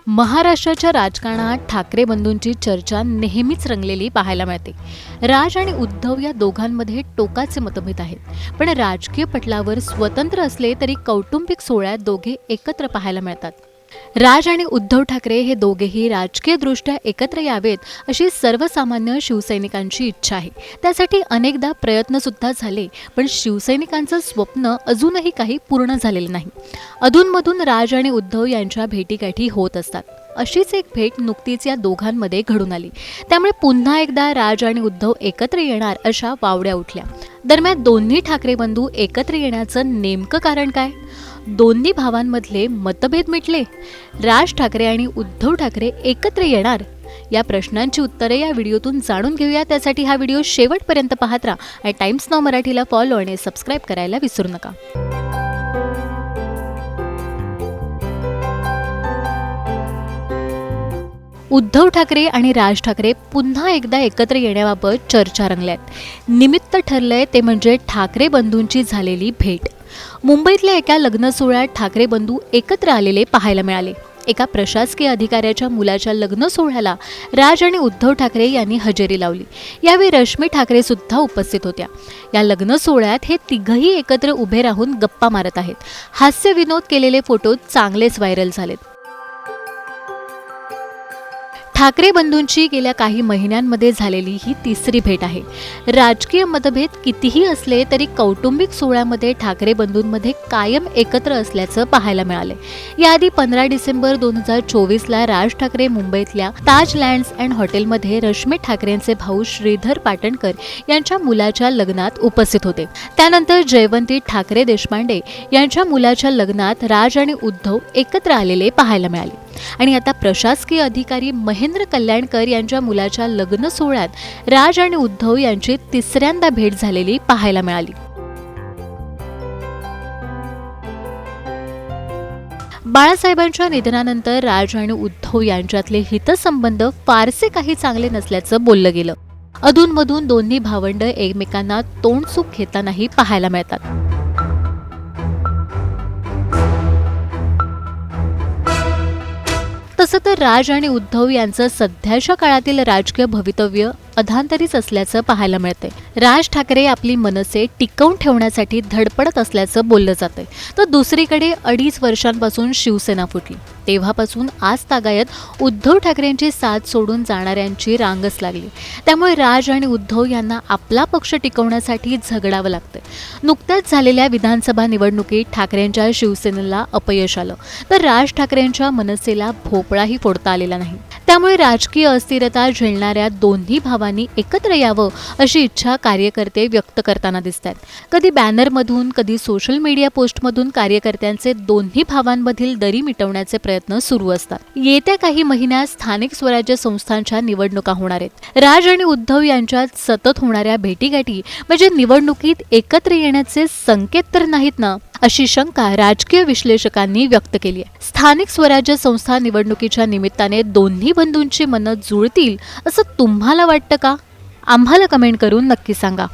महाराष्ट्राच्या राजकारणात ठाकरे बंधूंची चर्चा नेहमीच रंगलेली पाहायला मिळते. राज आणि उद्धव या दोघांमध्ये टोकाचे मतभेद आहेत, पण राजकीय पटलावर स्वतंत्र असले तरी कौटुंबिक सोहळ्यात दोघे एकत्र पाहायला मिळतात. राज आणि उद्धव ठाकरे हे दोघेही राजकीयदृष्ट्या एकत्र यावेत अशी सर्वसामान्य शिवसैनिकांची इच्छा आहे. त्यासाठी अनेकदा प्रयत्न सुद्धा झाले, पण शिवसैनिकांचं स्वप्न अजूनही काही पूर्ण झालेलं नाही. अधूनमधून राज आणि उद्धव यांच्या भेटीगाठी होत असतात. अशीच एक भेट नुकतीच या दोघांमध्ये घडून आली. त्यामुळे पुन्हा एकदा राज आणि उद्धव एकत्र येणार अशा वावड्या उठल्या. दरम्यान दोन्ही ठाकरे बंधू एकत्र येण्याचं नेमकं कारण काय? दोन्ही भावांमधले मतभेद मिटले? राज ठाकरे आणि उद्धव ठाकरे एकत्र येणार? या प्रश्नांची उत्तरे या व्हिडिओतून जाणून घेऊया. त्यासाठी हा व्हिडिओ शेवटपर्यंत पाहत राहा आणि टाइम्स नाऊ मराठीला फॉलो आणि सबस्क्राईब करायला विसरू नका. उद्धव ठाकरे आणि राज ठाकरे पुन्हा एकदा एकत्र येण्याबाबत चर्चा रंगल्यात. निमित्त ठरलंय ते म्हणजे ठाकरे बंधूंची झालेली भेट. मुंबईतल्या एका लग्न सोहळ्यात ठाकरे बंधू एकत्र आलेले पाहायला मिळाले. एका प्रशासकीय अधिकाऱ्याच्या मुलाच्या लग्न सोहळ्याला राज आणि उद्धव ठाकरे यांनी हजेरी लावली. यावेळी रश्मी ठाकरे सुद्धा उपस्थित होत्या. या लग्न सोहळ्यात हे तिघही एकत्र उभे राहून गप्पा मारत आहेत. हास्य विनोद केलेले फोटो चांगलेच व्हायरल झालेत. ठाकरे बंधूंची गेल्या काही महिन्यांमध्ये झालेली ही तिसरी भेट आहे. राजकीय मतभेद कितीही असले तरी कौटुंबिक सोहळ्यामध्ये ठाकरे बंधूंमध्ये कायम एकत्र असल्याचं पाहायला मिळाले. याआधी 15 डिसेंबर 2024ला राज ठाकरे मुंबईतल्या ताज लँड्स अँड हॉटेलमध्ये रश्मी ठाकरेंचे भाऊ श्रीधर पाटणकर यांच्या मुलाच्या लग्नात उपस्थित होते. त्यानंतर जयवंती ठाकरे देशपांडे यांच्या मुलाच्या लग्नात राज आणि उद्धव एकत्र आलेले पाहायला मिळाले. आणि आता प्रशासकीय अधिकारी महेंद्र कल्याणकर यांच्या मुलाच्या लग्न सोहळ्यात राज आणि उद्धव यांची तिसऱ्यांदा भेट झालेली पाहायला मिळाली. बाळासाहेबांच्या निधनानंतर राज आणि उद्धव यांच्यातले हितसंबंध फारसे काही चांगले नसल्याचं बोललं गेलं. अधूनमधून दोन्ही भावंड एकमेकांना तोंडसुख घेतानाही पाहायला मिळतात. तसं तर राज आणि उद्धव यांचं सध्याच्या काळातील राजकीय भवितव्य अधांतरीच असल्याचं पाहायला मिळतंय. राज ठाकरे आपली मनसे टिकवून ठेवण्यासाठी धडपडत असल्याचं बोललं जातंय. तर दुसरीकडे 2.5 वर्षांपासून शिवसेना फुटली. तेव्हापासून आज तागायत उद्धव ठाकरेंची साथ सोडून जाणाऱ्यांची रांगच लागली. त्यामुळे राज आणि उद्धव यांना आपला पक्ष टिकवण्यासाठी झगडावं लागतंय. नुकत्याच झालेल्या विधानसभा निवडणुकीत ठाकरेंच्या शिवसेनेला अपयश आलं, तर राज ठाकरेंच्या मनसेला भोपळाही फोडता आलेला नाही. त्यामुळे राजकीय अस्थिरता झेलणाऱ्या दोन्ही भावांनी एकत्र यावं अशी इच्छा कार्यकर्ते व्यक्त करताना दिसतात. कधी बॅनरमधून, कधी सोशल मीडिया पोस्टमधून कार्यकर्त्यांचे दोन्ही भावांमधील दरी मिटवण्याचे प्रयत्न सुरू असतात. येत्या काही महिन्यात स्थानिक स्वराज्य संस्थांच्या निवडणुका होणार आहेत. राज आणि उद्धव यांच्यात सतत होणाऱ्या भेटीगाठी म्हणजे निवडणुकीत एकत्र येण्याचे संकेत तर नाहीत ना, अशी शंका राजकीय विश्लेषकांनी व्यक्त केली आहे. स्थानिक स्वराज्य संस्था निवडणुकीच्या निमित्ताने दोन्ही बंधूंची मनं जुळतील असं तुम्हाला वाटतं का? आम्हाला कमेंट करून नक्की सांगा.